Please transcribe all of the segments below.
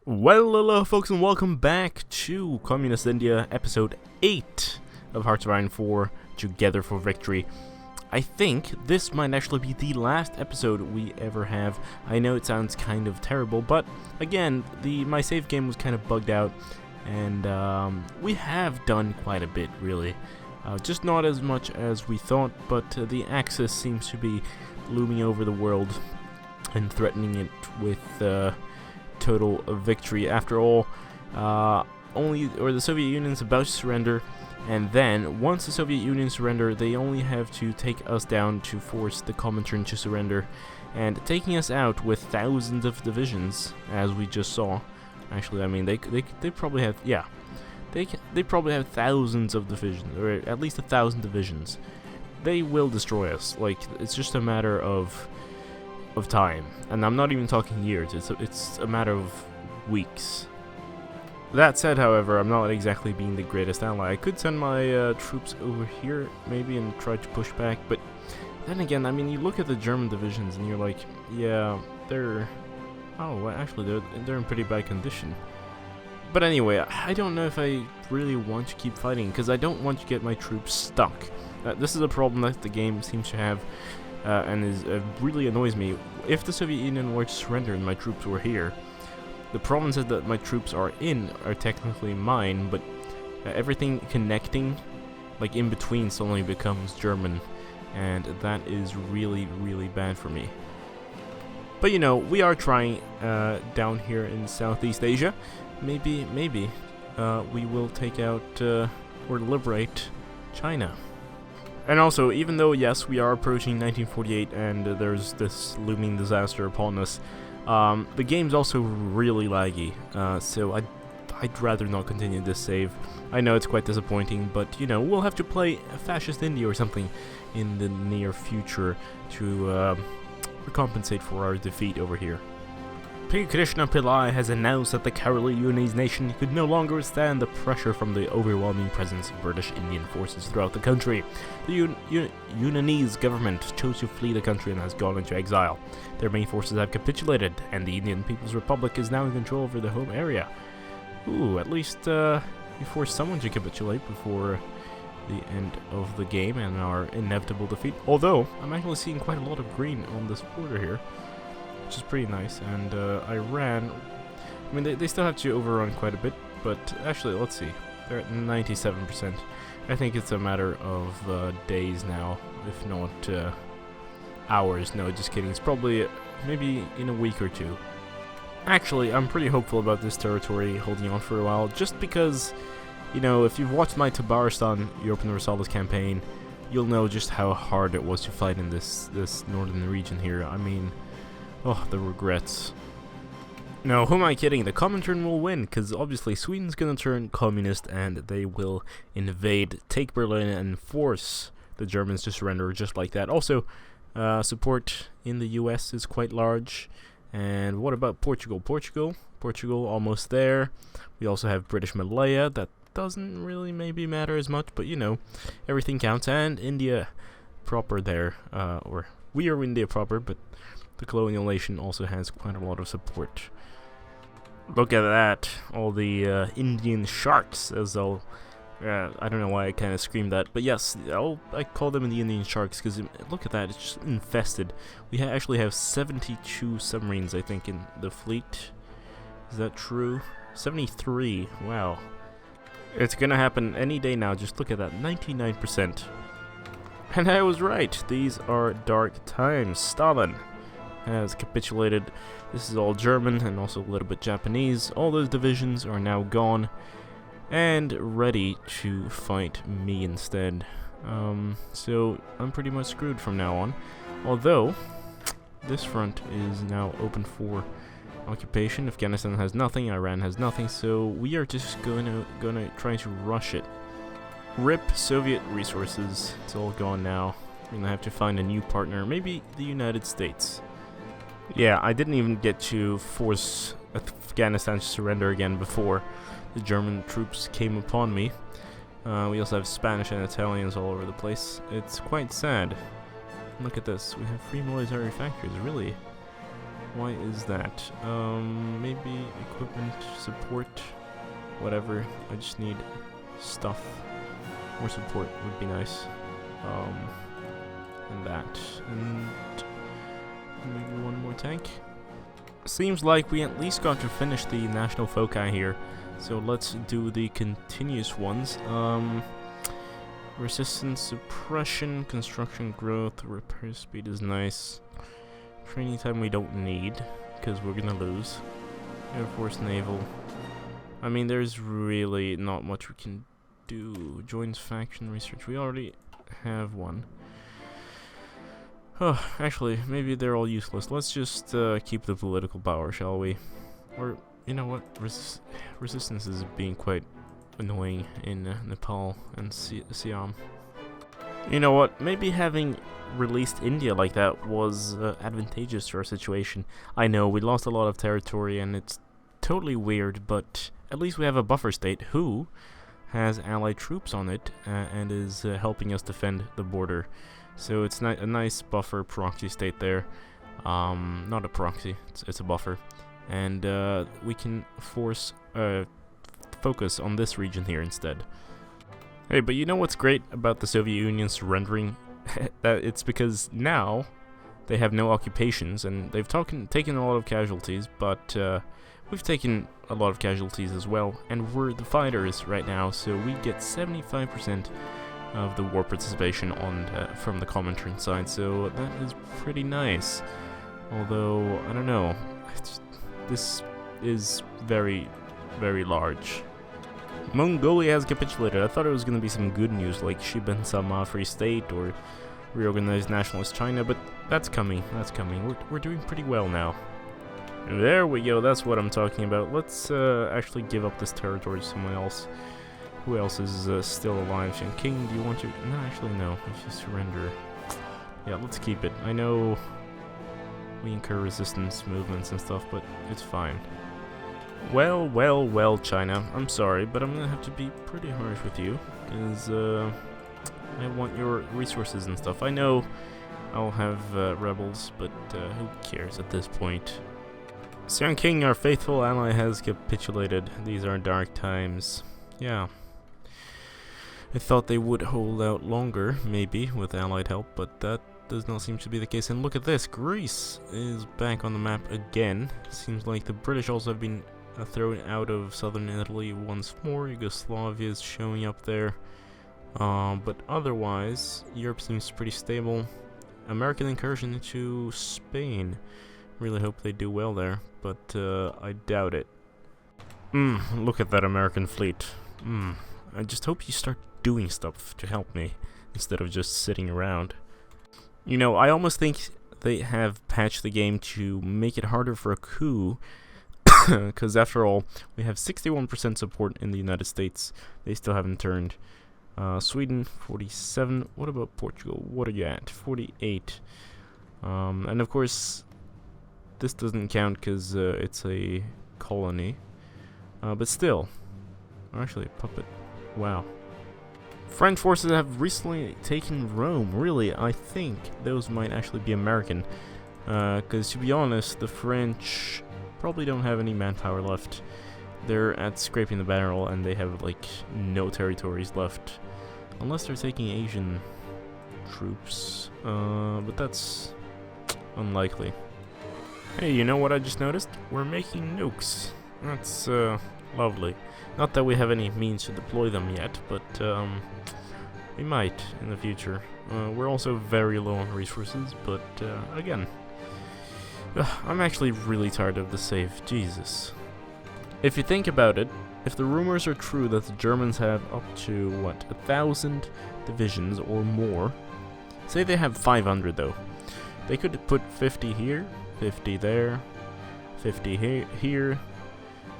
Well, hello folks, and welcome back to Communist India, episode 8 of Hearts of Iron 4, Together for Victory. I think this might actually be the last episode we ever have. I know it sounds kind of terrible, but again, my save game was kind of bugged out, and we have done quite a bit, really. Just not as much as we thought, but the Axis seems to be looming over the world and threatening it with total victory. After all, the Soviet Union's about to surrender, and then once the Soviet Union surrender, they only have to take us down to force the Comintern to surrender, and taking us out with thousands of divisions, as we just saw. Actually, I mean, they probably have, yeah, they probably have thousands of divisions, or at least 1,000 divisions. They will destroy us. Like, it's just a matter of time, and I'm not even talking years. It's a matter of weeks. That said, however, I'm not exactly being the greatest ally. I could send my troops over here maybe and try to push back, but then again, I mean, you look at the German divisions and you're like, yeah, they're in pretty bad condition. But anyway, I don't know if I really want to keep fighting, because I don't want to get my troops stuck. This is a problem that the game seems to have, and really annoys me. If the Soviet Union were to surrender and my troops were here, the provinces that my troops are in are technically mine, but everything connecting, like in between, suddenly becomes German, and that is really, really bad for me. But you know, we are trying down here in Southeast Asia. Maybe we will take out or liberate China. And also, even though, yes, we are approaching 1948 and there's this looming disaster upon us, the game's also really laggy, so I'd rather not continue this save. I know it's quite disappointing, but, you know, we'll have to play Fascist India or something in the near future to compensate for our defeat over here. Krishna Pillai has announced that the cowardly Unionese nation could no longer withstand the pressure from the overwhelming presence of British Indian forces throughout the country. The Unionese government chose to flee the country and has gone into exile. Their main forces have capitulated, and the Indian People's Republic is now in control over the home area. Ooh, at least we forced someone to capitulate before the end of the game and our inevitable defeat. Although, I'm actually seeing quite a lot of green on this border here, which is pretty nice. And Iran, I mean, they still have to overrun quite a bit, but actually, let's see, they're at 97%. I think it's a matter of days now, if not hours. No, just kidding. It's probably maybe in a week or two. Actually, I'm pretty hopeful about this territory holding on for a while, just because, you know, if you've watched my Tabaristan Europe and Universalis campaign, you'll know just how hard it was to fight in this northern region here. I mean, oh, the regrets. No, who am I kidding? The Comintern will win, because obviously Sweden's gonna turn communist and they will invade, take Berlin, and force the Germans to surrender just like that. Also, support in the US is quite large. And what about Portugal? Portugal almost there. We also have British Malaya. That doesn't really maybe matter as much, but you know, everything counts. And India proper there, or we are India proper, but the colonial nation also has quite a lot of support. Look at that, all the Indian sharks, as they'll, I don't know why I kind of screamed that, but yes, I call them the Indian sharks, because look at that, it's just infested. We actually have 72 submarines, I think, in the fleet. Is that true? 73, wow. It's gonna happen any day now, just look at that, 99%. And I was right, these are dark times. Stalin has capitulated. This is all German and also a little bit Japanese. All those divisions are now gone and ready to fight me instead. So I'm pretty much screwed from now on. Although this front is now open for occupation. Afghanistan has nothing, Iran has nothing, so we are just gonna try to rush it. RIP Soviet resources. It's all gone now. We're gonna have to find a new partner, maybe the United States. Yeah, I didn't even get to force Afghanistan to surrender again before the German troops came upon me. We also have Spanish and Italians all over the place. It's quite sad. Look at this. We have free military factories, really. Why is that? Maybe equipment, support, whatever. I just need stuff. More support would be nice. And that. And maybe one more tank. Seems like we at least got to finish the national foci here. So let's do the continuous ones. Resistance, suppression, construction growth, repair speed is nice. Training time we don't need, because we're gonna lose. Air Force, Naval. I mean, there's really not much we can do. Joins faction research. We already have one. Oh, actually, maybe they're all useless. Let's just keep the political power, shall we? Or, you know what? Resistance is being quite annoying in Nepal and Siam. You know what? Maybe having released India like that was advantageous to our situation. I know we lost a lot of territory and it's totally weird, but at least we have a buffer state who has allied troops on it and is helping us defend the border. So it's a nice buffer proxy state there. Not a proxy, it's a buffer. And we can focus on this region here instead. Hey, but you know what's great about the Soviet Union surrendering? That it's because now they have no occupations and they've taken a lot of casualties, but we've taken a lot of casualties as well, and we're the fighters right now, so we get 75% of the war participation on from the Comintern side, so that is pretty nice. Although, I don't know, this is very, very large. Mongolia has capitulated. I thought it was going to be some good news, like Shiban Sama Free State or reorganized nationalist China, but that's coming. That's coming. We're doing pretty well now. There we go. That's what I'm talking about. Let's actually give up this territory to someone else. Who else is still alive? Shan King, do you want to? No, actually, no. Let's just surrender. Yeah, let's keep it. I know we incur resistance movements and stuff, but it's fine. Well, well, well, China. I'm sorry, but I'm gonna have to be pretty harsh with you, because I want your resources and stuff. I know I'll have rebels, but who cares at this point? Xiang King, our faithful ally, has capitulated. These are dark times. Yeah. I thought they would hold out longer, maybe, with allied help, but that does not seem to be the case. And look at this, Greece is back on the map again. Seems like the British also have been thrown out of southern Italy once more. Yugoslavia is showing up there. But otherwise, Europe seems pretty stable. American incursion into Spain. Really hope they do well there, but I doubt it. Look at that American fleet. I just hope you start doing stuff to help me, instead of just sitting around. You know, I almost think they have patched the game to make it harder for a coup, because after all, we have 61% support in the United States. They still haven't turned. Sweden, 47. What about Portugal? What are you at? 48. And of course, this doesn't count because it's a colony. But still. Actually, a puppet. Wow. French forces have recently taken Rome. Really, I think those might actually be American. Because to be honest, the French probably don't have any manpower left. They're at scraping the barrel and they have like no territories left. Unless they're taking Asian troops. But that's unlikely. Hey, you know what I just noticed? We're making nukes. That's lovely. Not that we have any means to deploy them yet, but we might in the future. We're also very low on resources, but again, I'm actually really tired of the save. Jesus. If you think about it, if the rumors are true that the Germans have up to, what, 1,000 divisions or more, say they have 500 though, they could put 50 here, 50 there, 50 here,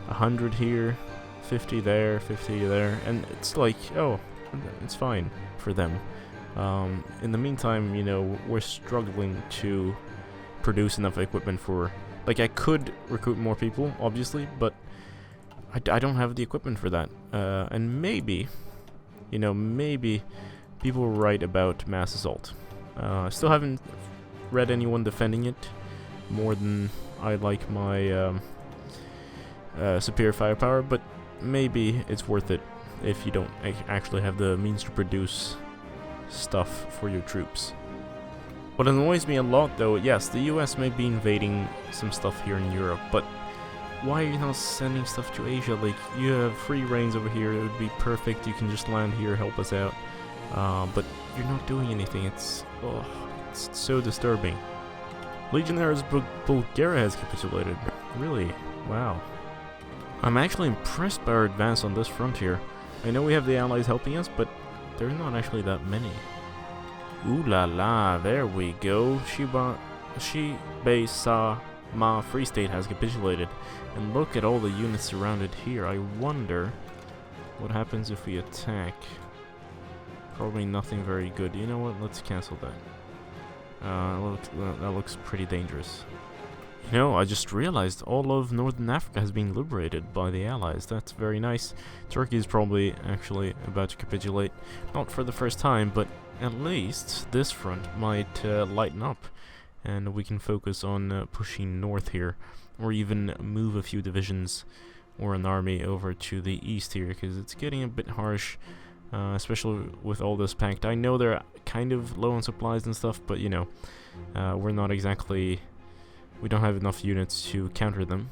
100 here, 50 there, 50 there, and it's like, oh, it's fine for them. In the meantime, you know, we're struggling to produce enough equipment for, like, I could recruit more people, obviously, but I don't have the equipment for that. And maybe, you know, maybe people were right about mass assault. I still haven't read anyone defending it more than I like my superior firepower, but maybe it's worth it if you don't actually have the means to produce stuff for your troops. What annoys me a lot, though, yes, the US may be invading some stuff here in Europe, but why are you not sending stuff to Asia? Like, you have free reigns over here, it would be perfect, you can just land here, help us out. But you're not doing anything, it's so disturbing. Legionnaires Bulgaria has capitulated. Really? Wow. I'm actually impressed by our advance on this frontier. I know we have the allies helping us, but there's not actually that many. Ooh la la, there we go. Shibei-sa-ma Free State has capitulated. And look at all the units surrounded here. I wonder what happens if we attack. Probably nothing very good. You know what? Let's cancel that. That looks pretty dangerous. You know, I just realized all of Northern Africa has been liberated by the Allies. That's very nice. Turkey is probably actually about to capitulate. Not for the first time, but at least this front might lighten up. And we can focus on pushing north here. Or even move a few divisions or an army over to the east here, because it's getting a bit harsh. Especially with all this packed. I know they're kind of low on supplies and stuff, but you know, we're not exactly... We don't have enough units to counter them,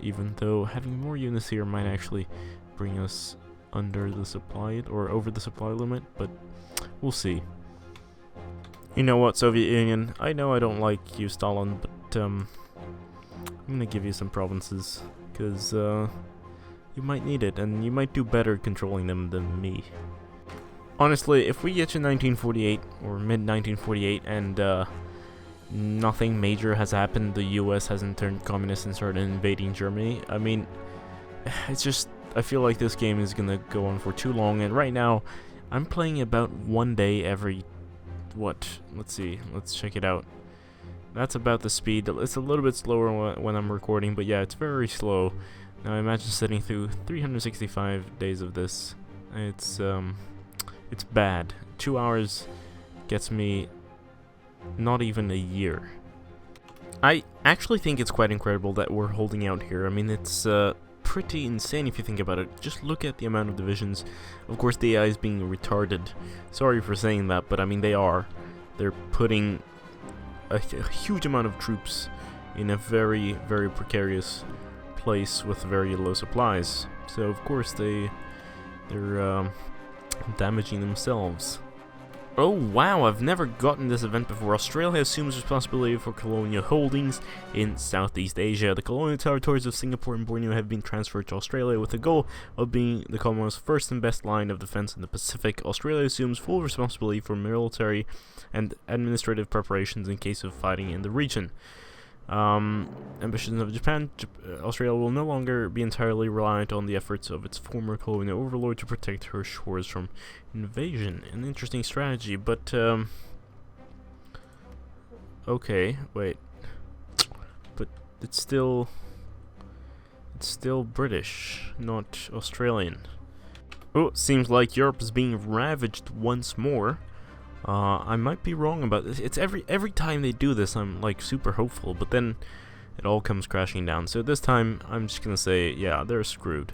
even though having more units here might actually bring us under the supply, or over the supply limit, but we'll see. You know what, Soviet Union, I know I don't like you, Stalin, but I'm gonna give you some provinces, because you might need it, and you might do better controlling them than me. Honestly, if we get to 1948, or mid-1948, and nothing major has happened, the US hasn't turned communist and started invading Germany, I mean, it's just, I feel like this game is gonna go on for too long, and right now, I'm playing about one day every, what, let's see, let's check it out. That's about the speed. It's a little bit slower when I'm recording, but yeah, it's very slow. Now imagine sitting through 365 days of this. It's bad. 2 hours gets me not even a year. I actually think it's quite incredible that we're holding out here. I mean, it's pretty insane if you think about it. Just look at the amount of divisions. Of course, the AI is being retarded. Sorry for saying that, but I mean, they are. They're putting a huge amount of troops in a very, very precarious place with very low supplies. So of course they're damaging themselves. Oh wow, I've never gotten this event before. Australia assumes responsibility for colonial holdings in Southeast Asia. The colonial territories of Singapore and Borneo have been transferred to Australia with the goal of being the Commonwealth's first and best line of defense in the Pacific. Australia assumes full responsibility for military and administrative preparations in case of fighting in the region. Ambitions of Japan. Australia will no longer be entirely reliant on the efforts of its former colonial overlord to protect her shores from invasion. An interesting strategy, but okay, wait. But it's still British, not Australian. Oh, seems like Europe is being ravaged once more. I might be wrong about this. It's every time they do this, I'm like super hopeful, but then it all comes crashing down. So this time, I'm just gonna say, yeah, they're screwed.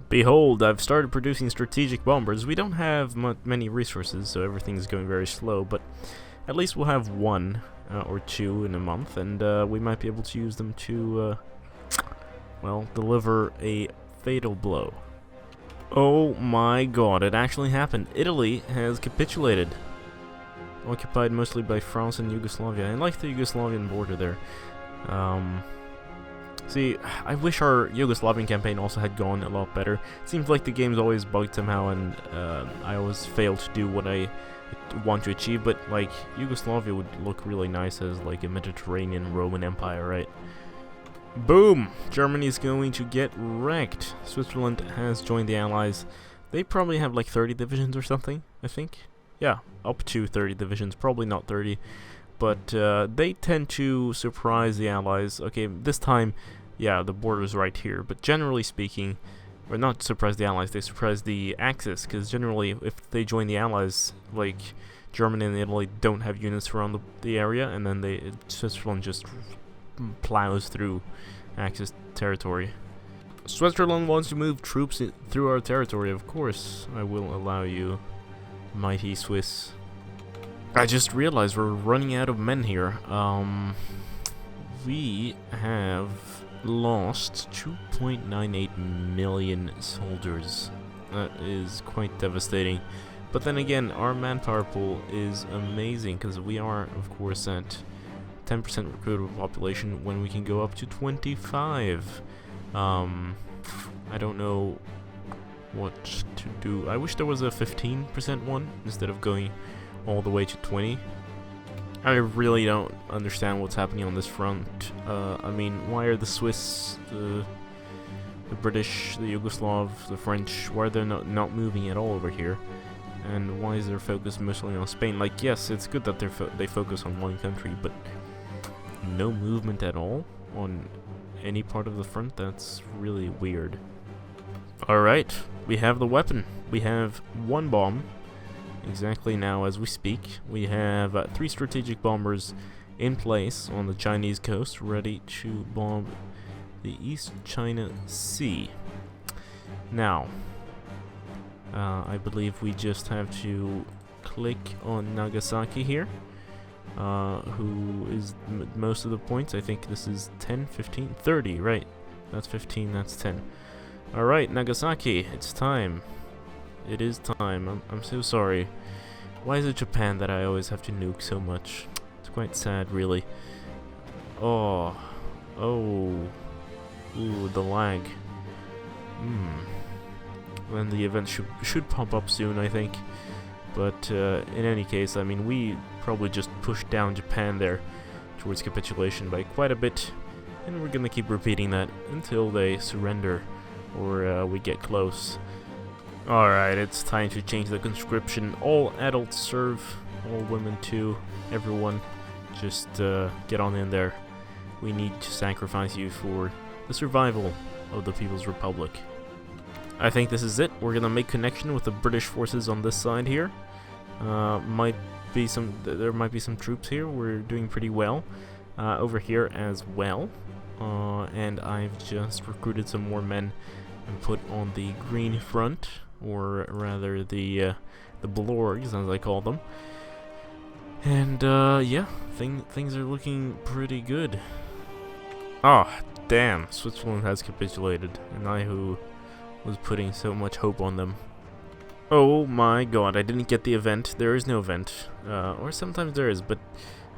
Behold, I've started producing strategic bombers. We don't have many resources, so everything's going very slow, but at least we'll have one or two in a month, and we might be able to use them to, well, deliver a fatal blow. Oh my god, it actually happened. Italy has capitulated. Occupied mostly by France and Yugoslavia. I like the Yugoslavian border there. See, I wish our Yugoslavian campaign also had gone a lot better. It seems like the game's always bugged somehow, and I always fail to do what I want to achieve, but like, Yugoslavia would look really nice as like a Mediterranean Roman Empire, right? Boom! Germany's going to get wrecked. Switzerland has joined the Allies. They probably have like 30 divisions or something, I think. Yeah, up to 30 divisions, probably not 30. But they tend to surprise the Allies. Okay, this time, yeah, the border is right here. But generally speaking, or not surprise the Allies, they surprise the Axis. Because generally, if they join the Allies, like Germany and Italy don't have units around the area, and then Switzerland just plows through Axis territory. Switzerland wants to move troops through our territory. Of course, I will allow you, mighty Swiss. I just realized we're running out of men here. We have lost 2.98 million soldiers. That is quite devastating. But then again, our manpower pool is amazing because we are, of course, at 10% recruitable population when we can go up to 25. I don't know what to do. I wish there was a 15% one instead of going all the way to 20. I really don't understand what's happening on this front. I mean, why are the Swiss, the British, the Yugoslav, the French, why are they not moving at all over here? And why is their focus mostly on Spain? Like, yes, it's good that they focus on one country, but no movement at all on any part of the front? That's really weird. Alright, we have the weapon. We have one bomb. Exactly now as we speak. We have 3 strategic bombers in place on the Chinese coast, ready to bomb the East China Sea. Now, I believe we just have to click on Nagasaki here, who is most of the points. I think this is 10, 15, 30, right? That's 15, that's 10. Alright, Nagasaki, it's time. It is time. I'm so sorry. Why is it Japan that I always have to nuke so much? It's quite sad, really. Oh. Ooh, the lag. Then the event should pop up soon, I think. But in any case, I mean, we probably just pushed down Japan there towards capitulation by quite a bit, and we're gonna keep repeating that until they surrender or we get close. Alright, it's time to change the conscription. All adults serve, all women too, everyone. Just get on in there. We need to sacrifice you for the survival of the People's Republic. I think this is it. We're gonna make connection with the British forces on this side here. There might be some troops here. We're doing pretty well over here as well. And I've just recruited some more men and put on the green front, or rather the Blorgs, as I call them. And yeah, things are looking pretty good. Ah, damn! Switzerland has capitulated, and I who was putting so much hope on them. Oh my god, I didn't get the event. There is no event. Or sometimes there is, but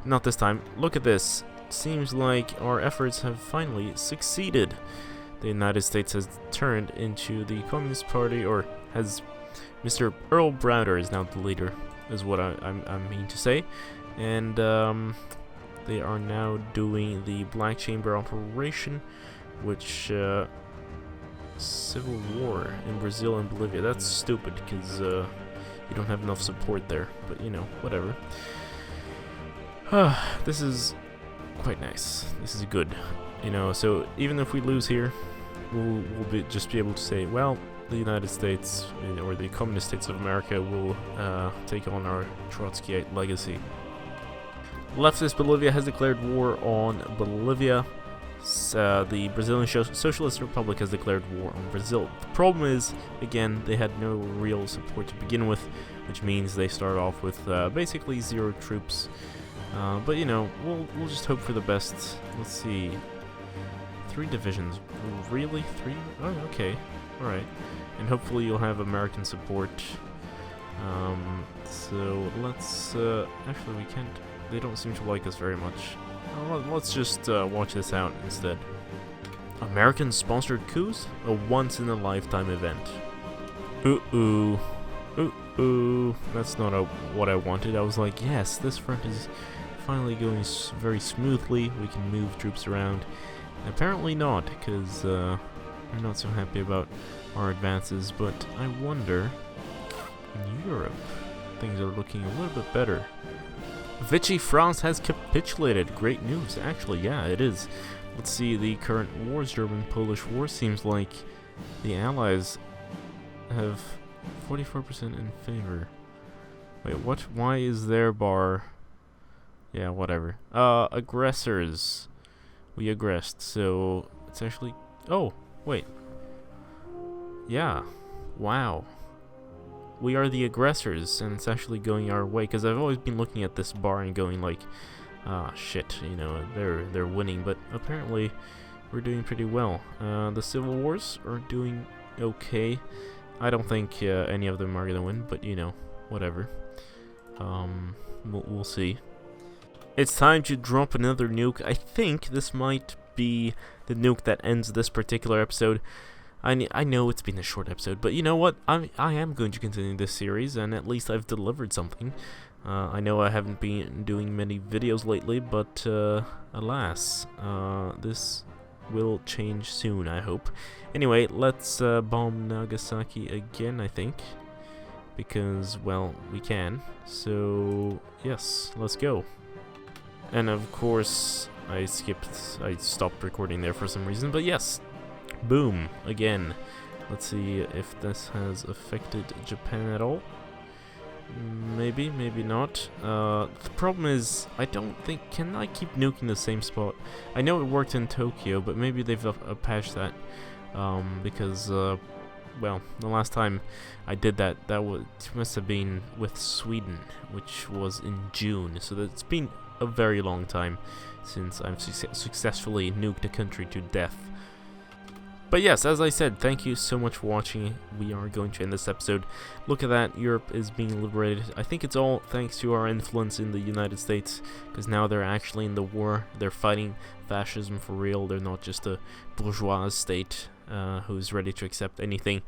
not this time. Look at this. Seems like our efforts have finally succeeded. The United States has turned into the Communist Party, or has Mr. Earl Browder is now the leader, is what I mean to say. And they are now doing the Black Chamber operation, which civil war in Brazil and Bolivia. That's stupid because you don't have enough support there, but you know, whatever. This is quite nice. This is good, you know. So even if we lose here, we'll just be able to say, well, the United States or the Communist States of America will take on our Trotskyite legacy. Leftist Bolivia has declared war on Bolivia. The Brazilian Socialist Republic has declared war on Brazil. The problem is, again, they had no real support to begin with, which means they start off with basically 0 troops. But you know, we'll just hope for the best. Let's see, 3 divisions, really 3? Oh, okay, all right. And hopefully you'll have American support. So let's actually we can't. They don't seem to like us very much. Let's just watch this out instead. American-sponsored coups? A once-in-a-lifetime event. Ooh. That's not what I wanted. I was like, yes, this front is finally going very smoothly. We can move troops around. Apparently not, because they're not so happy about our advances. But I wonder, in Europe, things are looking a little bit better. Vichy France has capitulated. Great news, actually. Yeah, it is. Let's see the current wars. German-Polish war seems like the Allies have 44% in favor. Wait, what? Why is their bar? Yeah, whatever. Aggressors. we aggressed. So it's actually... Oh, wait. Yeah. Wow. We are the aggressors, and it's actually going our way. Because I've always been looking at this bar and going like, ah, shit, you know, they're winning. But apparently, we're doing pretty well. The civil wars are doing okay. I don't think any of them are gonna win, but you know, whatever. We'll see. It's time to drop another nuke. I think this might be the nuke that ends this particular episode. I know it's been a short episode, but you know what? I am going to continue this series, and at least I've delivered something. I know I haven't been doing many videos lately, but alas, this will change soon, I hope. Anyway, let's bomb Nagasaki again, I think. Because, well, we can. So, yes, let's go. And of course, I stopped recording there for some reason, but yes. Boom, again. Let's see if this has affected Japan at all. Maybe, maybe not. The problem is, I don't think... Can I keep nuking the same spot? I know it worked in Tokyo, but maybe they've patched that. Because, well, the last time I did that, must have been with Sweden, which was in June. So it's been a very long time since I've successfully nuked a country to death. But yes, as I said, thank you so much for watching. We are going to end this episode. Look at that, Europe is being liberated. I think it's all thanks to our influence in the United States, because now they're actually in the war. They're fighting fascism for real. They're not just a bourgeois state who's ready to accept anything.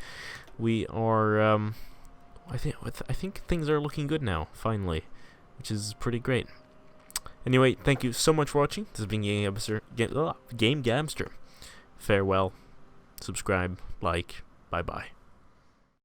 We are, I think things are looking good now, finally, which is pretty great. Anyway, thank you so much for watching. This has been GameGabster. Farewell. Subscribe, like, bye-bye.